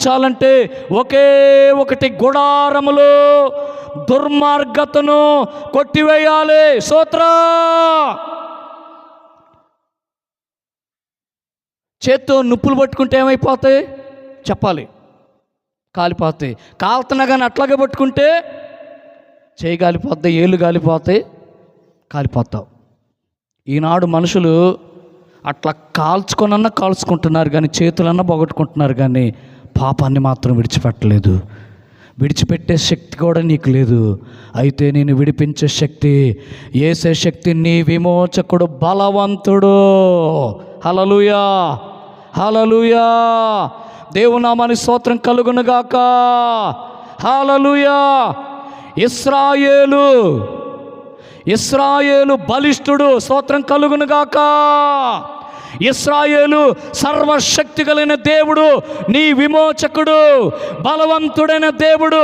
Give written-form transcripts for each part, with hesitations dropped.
సాధించాలంటే ఒకే ఒకటి, గుడారములో దుర్మార్గతను కొట్టివేయాలి. స్తోత్రం. చేత్తో నిప్పులు పట్టుకుంటే ఏమైపోతాయి చెప్పాలి? కాలిపోతాయి. కాలుతున్నా కానీ అట్లాగే పట్టుకుంటే చేయి కాలిపోతాయి, ఏళ్ళు కాలిపోతాయి, కాలిపోతావు. ఈనాడు మనుషులు అట్లా కాల్చుకుంటున్నారు కానీ చేతులన్నా పోగొట్టుకుంటున్నారు కానీ పాపాన్ని మాత్రం విడిచిపెట్టలేదు. విడిచిపెట్టే శక్తి కూడా నీకు లేదు. అయితే నేను విడిపించే శక్తి, యేసే శక్తి, నీ విమోచకుడు బలవంతుడు. హల్లెలూయా, హల్లెలూయా. దేవుని నామానికి స్తోత్రం కలుగునుగాక. హల్లెలూయా. ఇశ్రాయేలు బలిష్ఠుడు. స్తోత్రం కలుగునుగాక. ఇశ్రాయేలు సర్వశక్తి కలిగిన దేవుడు, నీ విమోచకుడు, బలవంతుడైన దేవుడు.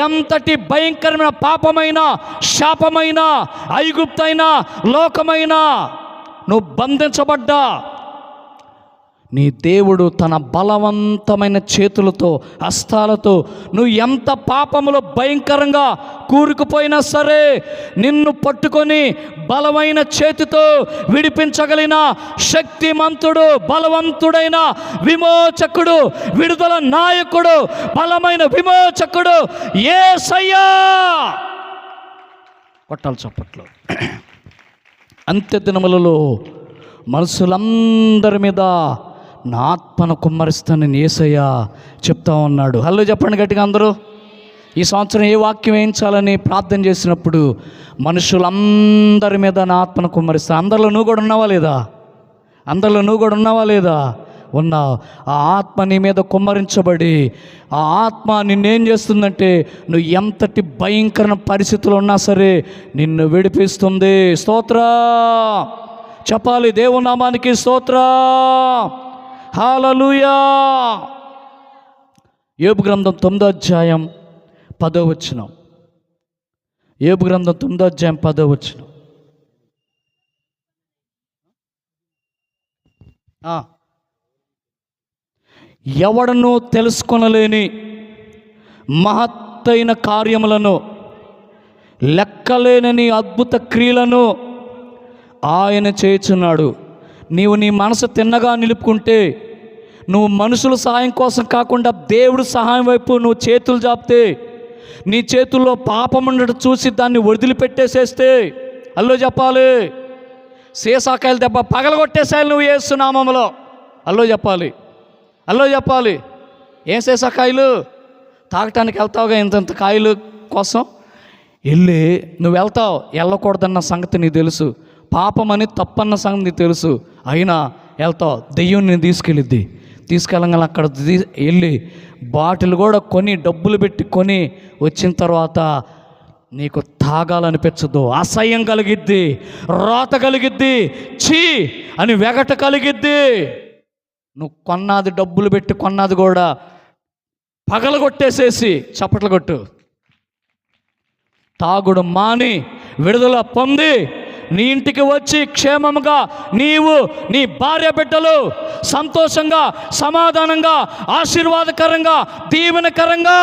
ఎంతటి భయంకరమైన పాపమైన, శాపమైన, ఐగుప్తైన, లోకమైన నువ్వు బంధించబడ్డా, నీ దేవుడు తన బలవంతమైన చేతులతో, హస్తాలతో, నువ్వు ఎంత పాపములో భయంకరంగా కూరుకుపోయినా సరే నిన్ను పట్టుకొని బలమైన చేతితో విడిపించగలిగిన శక్తిమంతుడు, బలవంతుడైన విమోచకుడు, విడుదల నాయకుడు, బలమైన విమోచకుడు యేసయ్యా. కొట్టాలి చప్పట్లు. అంత్య దినములలో మనుషులందరి మీద నా ఆత్మను కుమ్మరిస్తానని యేసయ్య చెప్తా ఉన్నాడు. హలో చెప్పండి గట్టిగా అందరూ. ఈ సంవత్సరం ఏ వాక్యం వేయించాలని ప్రార్థన చేసినప్పుడు మనుషులందరి మీద నా ఆత్మను కుమ్మరిస్తాను. అందరిలో నువ్వు కూడా ఉన్నావా లేదా? అందరిలో నువ్వు కూడా ఉన్నావా లేదా? ఉన్నావు. ఆ ఆత్మ నీ మీద కుమ్మరించబడి ఆ ఆత్మ నిన్నేం చేస్తుందంటే నువ్వు ఎంతటి భయంకర పరిస్థితులు ఉన్నా సరే నిన్ను విడిపిస్తుంది. స్తోత్రం చెప్పాలి. దేవుని నామానికి స్తోత్రం. హల్లెలూయా. యోబు గ్రంథం 9వ అధ్యాయం 10వ వచనం. యోబు గ్రంథం 9వ అధ్యాయం 10వ వచనం. ఎవడనూ తెలుసుకొనలేని మహత్తైన కార్యములను, లెక్కలేనని అద్భుత క్రియలను ఆయన చేయుచున్నాడు. నీవు నీ మనసు తిన్నగా నిలుపుకుంటే, నువ్వు మనుషుల సహాయం కోసం కాకుండా దేవుడు సహాయం వైపు నువ్వు చేతులు జాపితే, నీ చేతుల్లో పాపం ఉండటం చూసి దాన్ని వదిలిపెట్టేసేస్తే, అల్లో చెప్పాలి, సీసాకాయలు దెబ్బ పగలగొట్టేసాయి నువ్వు యేసు నామములో. అల్లో చెప్పాలి, అల్లో చెప్పాలి. ఏం సీసాకాయలు తాగటానికి వెళ్తావుగా ఇంత కాయలు కోసం వెళ్ళి నువ్వు వెళ్తావు. వెళ్ళకూడదన్న సంగతి నీకు తెలుసు, పాపమని తప్పన్న సంగతి నీకు తెలుసు, అయినా వెళ్తావు. దెయ్యం నేను తీసుకెళ్ళగానే అక్కడ వెళ్ళి బాటిల్ కూడా కొని, డబ్బులు పెట్టి కొని వచ్చిన తర్వాత నీకు తాగాలనిపించదు, అసహ్యం కలిగిద్ది, రోత కలిగిద్ది, ఛీ అని వెగట కలిగిద్ది. నువ్వు కొన్నది, డబ్బులు పెట్టి కొన్నది కూడా పగలగొట్టేసేసి చప్పట్లు కొట్టు. తాగుడు మాని విడుదల పొంది నీ ఇంటికి వచ్చి క్షేమముగా నీవు, నీ భార్య బిడ్డలు సంతోషంగా, సమాధానంగా, ఆశీర్వాదకరంగా, దీవెనకరంగా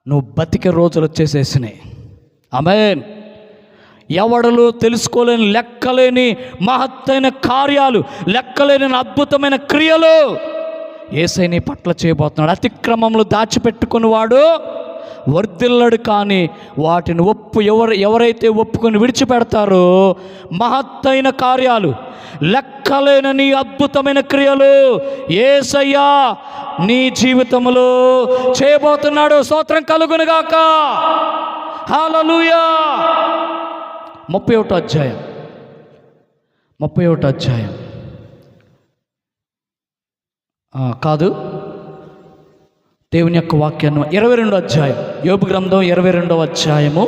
నువ్వు బతికే రోజులు వచ్చేసేసినాయి. ఆమేన్. ఎవడలు తెలుసుకోలేని, లెక్కలేని మహత్తైన కార్యాలు, లెక్కలేని అద్భుతమైన క్రియలు యేసయ్య నీ పట్ల చేయబోతున్నాడు. అతిక్రమములు దాచిపెట్టుకుని వాడు వర్ధిల్లడు, కానీ వాటిని ఎవరైతే ఒప్పుకొని విడిచిపెడతారో మహత్తైన కార్యాలు, లెక్కలేనని అద్భుతమైన క్రియలు యేసయ్య నీ జీవితంలో చేయబోతున్నాడు. స్తోత్రం కలుగునుగాక. హల్లెలూయా. 31వ అధ్యాయం కాదు, దేవుని యొక్క వాక్యాన్ని 22వ అధ్యాయం, యోబు గ్రంథం 22వ అధ్యాయము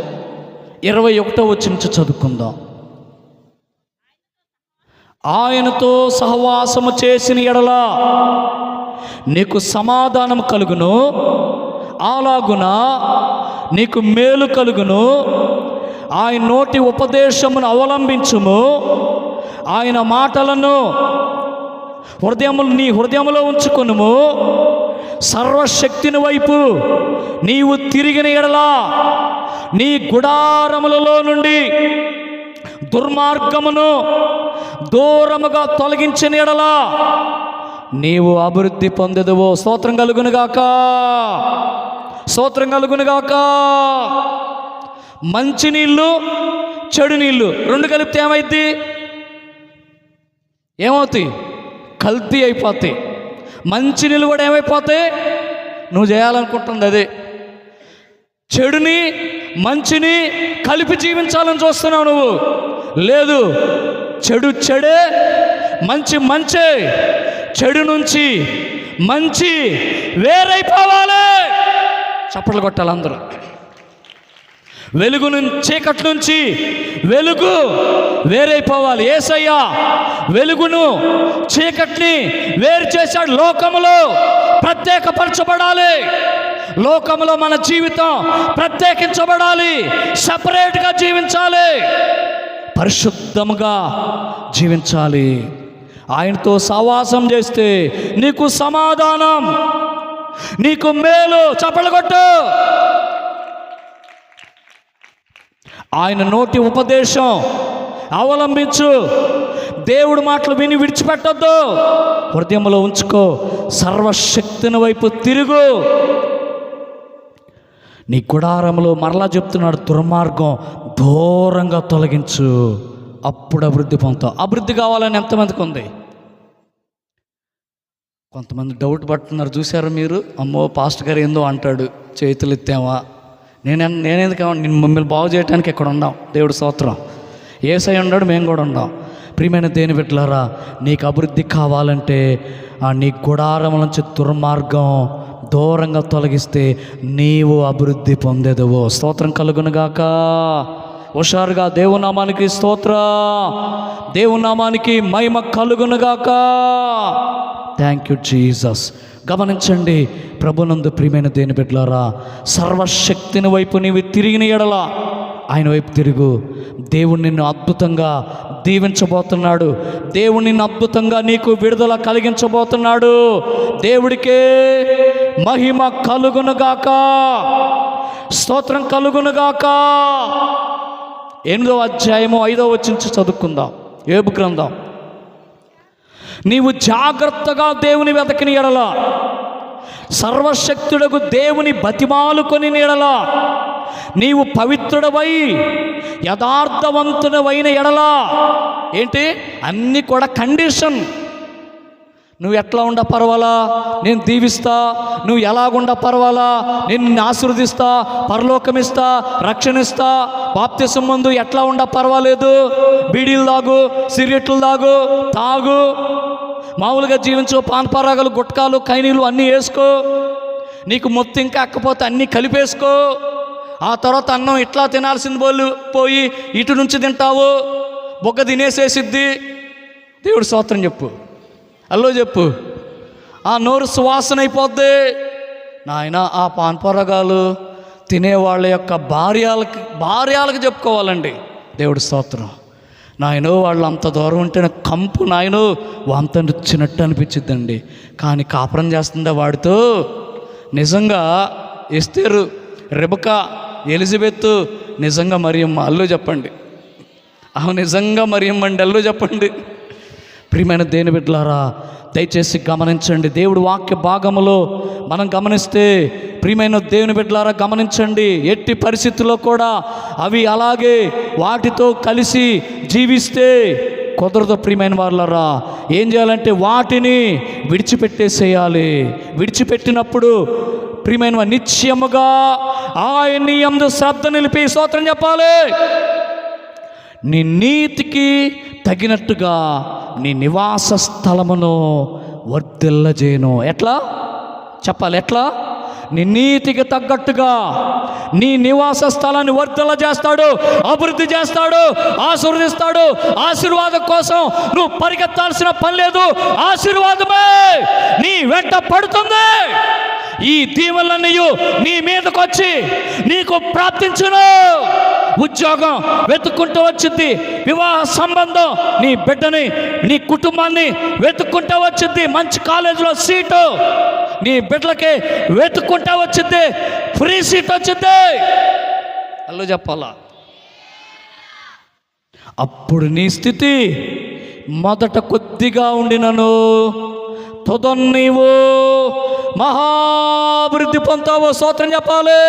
21వ వచనం నుంచి చదువుకుందాం. ఆయనతో సహవాసము చేసిన ఎడల నీకు సమాధానం కలుగును, అలాగున నీకు మేలు కలుగును. ఆయన నోటి ఉపదేశమును అవలంబించుము, ఆయన మాటలను నీ హృదయములో ఉంచుకొనుము. సర్వశక్తిని వైపు నీవు తిరిగిన ఎడలా నీ గుడారములలో నుండి దుర్మార్గమును దూరముగా తొలగించిన ఎడలా నీవు అభివృద్ధి పొందెదవో. స్తోత్రం కలుగునుగాక, స్తోత్రం కలుగునుగాక. మంచి నీళ్ళు, చెడు నీళ్ళు రెండు కలిపితే ఏమైద్ది? ఏమవుతాయి? కల్తీ అయిపోతాయి. మంచి నీళ్ళు కూడా ఏమైపోతాయి? నువ్వు చేయాలనుకుంటుంది అదే. చెడుని మంచిని కలిపి జీవించాలని చూస్తున్నావు నువ్వు. లేదు, చెడు చెడే, మంచి మంచే. చెడు నుంచి మంచి వేరైపోవాలి. చప్పట్లు కొట్టాలి అందరూ. వెలుగు చీకటి నుంచి వెలుగు వేరైపోవాలి. యేసయ్య వెలుగును చీకటిని వేరు చేశాడు. లోకములో ప్రత్యేకపరచబడాలి. లోకములో మన జీవితం ప్రత్యేకించబడాలి. సపరేట్గా జీవించాలి, పరిశుద్ధముగా జీవించాలి. ఆయనతో సహవాసం చేస్తే నీకు సమాధానం, నీకు మేలు. చప్పట్లు కొట్టు. ఆయన నోటి ఉపదేశం అవలంబించు. దేవుడి మాటలు విని విడిచిపెట్టొద్దు, హృదయంలో ఉంచుకో. సర్వశక్తిని వైపు తిరుగు. నీ గుడారంలో మరలా చెప్తున్నాడు, దుర్మార్గం దూరంగా తొలగించు, అప్పుడు అభివృద్ధి పొందుతావు. అభివృద్ధి కావాలని ఎంతమందికి ఉంది? కొంతమంది డౌట్ పడుతున్నారు. చూసారా మీరు? అమ్మో పాస్టర్ గారు ఏందో అంటాడు, చేతులు ఎత్తావా? నేనెందుకు నేను మిమ్మల్ని బాగు చేయడానికి ఇక్కడ ఉన్నాం. దేవుడు స్తోత్రం. యేసయ్య ఉన్నాడు, మేము కూడా ఉన్నాం. ప్రియమైన దేని బిడ్డలారా, నీకు అభివృద్ధి కావాలంటే నీ గుడారం నుంచి దుర్మార్గం దూరంగా తొలగిస్తే నీవు అభివృద్ధి పొందేదవో. స్తోత్రం కలుగునుగాక. హుషారుగా దేవునామానికి స్తోత్ర, దేవునామానికి మహిమ కలుగునుగాక. Thank you Jesus. గమనించండి ప్రభునందు ప్రియమైన దేని బిడ్డలారా, సర్వశక్తిని వైపు నీవు తిరిగిన ఎడల ఆయన వైపు తిరుగు. దేవుడు నిన్ను అద్భుతంగా దీవించబోతున్నాడు. దేవుడు నిన్ను అద్భుతంగా నీకు విడుదల కలిగించబోతున్నాడు. దేవుడికే మహిమ కలుగునుగాక, స్తోత్రం కలుగునుగాక. 8వ అధ్యాయము 5వ వచనం చదువుకుందాం. యోబు గ్రంథం. నీవు జాగ్రత్తగా దేవుని వెతకిన ఎడల, సర్వశక్తుడకు దేవుని బతిమాలుకొని ఎడల, నీవు పవిత్రుడవై యథార్థవంతుడవైన ఎడల. ఏంటి? అన్నీ కూడా కండిషన్. నువ్వు ఎట్లా ఉండ పర్వాలా, నేను దీవిస్తా. నువ్వు ఎలాగుండ పర్వాలా, నేను నిన్ను ఆశీర్వదిస్తా, పరలోకమిస్తా, రక్షణిస్తా. బాప్తిసం ముందు ఎట్లా ఉండ పర్వాలేదు, బీడీలు తాగు, సిగరెట్లు తాగు, మామూలుగా జీవించు, పాన్పరాగలు, గుట్కాలు, కైనీలు అన్నీ వేసుకో. నీకు మొత్తం ఇంకా అక్కపోతే అన్నీ కలిపేసుకో. ఆ తర్వాత అన్నం ఇట్లా తినాల్సింది పోయి ఇటు నుంచి తింటావు, బొగ్గ తినేసేసిద్ది. దేవుడు స్తోత్రం చెప్పు, అల్లో చెప్పు. ఆ నోరు సువాసన అయిపోద్ది. నాయన ఆ పాన్పరగాలు తినేవాళ్ళ యొక్క భార్యలకు చెప్పుకోవాలండి. దేవుడు స్తోత్రం. నాయనో వాళ్ళు అంత దూరం ఉంటేనే కంపు, నాయనో వంత నచ్చినట్టు అనిపించిద్దండి. కానీ కాపురం చేస్తుందా వాడితో? నిజంగా ఎస్తేరు, రెబకా, ఎలిజబెత్, నిజంగా మరియమ్మ. అల్లు చెప్పండి. నిజంగా మరియమ్మ అండి, అల్లు చెప్పండి. ప్రియమైన దేని బిడ్డలారా, దయచేసి గమనించండి. దేవుడు వాక్య భాగములో మనం గమనిస్తే, ప్రియమైన దేవుని బిడ్డలారా గమనించండి, ఎట్టి పరిస్థితుల్లో కూడా అవి అలాగే వాటితో కలిసి జీవిస్తే కుదరదు. ప్రియమైన వాళ్ళరా, ఏం చేయాలంటే వాటిని విడిచిపెట్టేసేయాలి. విడిచిపెట్టినప్పుడు ప్రియమైన నిశ్చయముగా ఆయన్ని యందు శ్రద్ధ నిలిపి స్తోత్రం చెప్పాలి. నీ నీతికి తగినట్టుగా నీ నివాస స్థలమును వర్ధిల్లజేయును. ఎట్లా చెప్పాలి? ఎట్లా? నీ నీతికి తగ్గట్టుగా నీ నివాస స్థలాన్ని వర్ధిల్ల చేస్తాడు, అభివృద్ధి చేస్తాడు, ఆశీర్వదిస్తాడు. ఆశీర్వాదం కోసం నువ్వు పరిగెత్తాల్సిన పని లేదు. ఆశీర్వాదమే నీ వెంట పడుతుంది. ఈ దీవెనలన్నీ నీ మీదకి వచ్చి నీకు ప్రాప్తించును. ఉద్యోగం వెతుక్కుంటూ వచ్చింది, వివాహ సంబంధం నీ బిడ్డని నీ కుటుంబాన్ని వెతుక్కుంటూ వచ్చింది, మంచి కాలేజీలో సీటు నీ బిడ్డలకి వెతుక్కుంటూ వచ్చింది, ఫ్రీ సీట్ వచ్చింది. అల్లు చెప్పాలా? అప్పుడు నీ స్థితి మొదట కొద్దిగా ఉండినను తుదన్ నీవు మహాభివృద్ధి పొందుతావో. స్తోత్రం చెప్పాలి.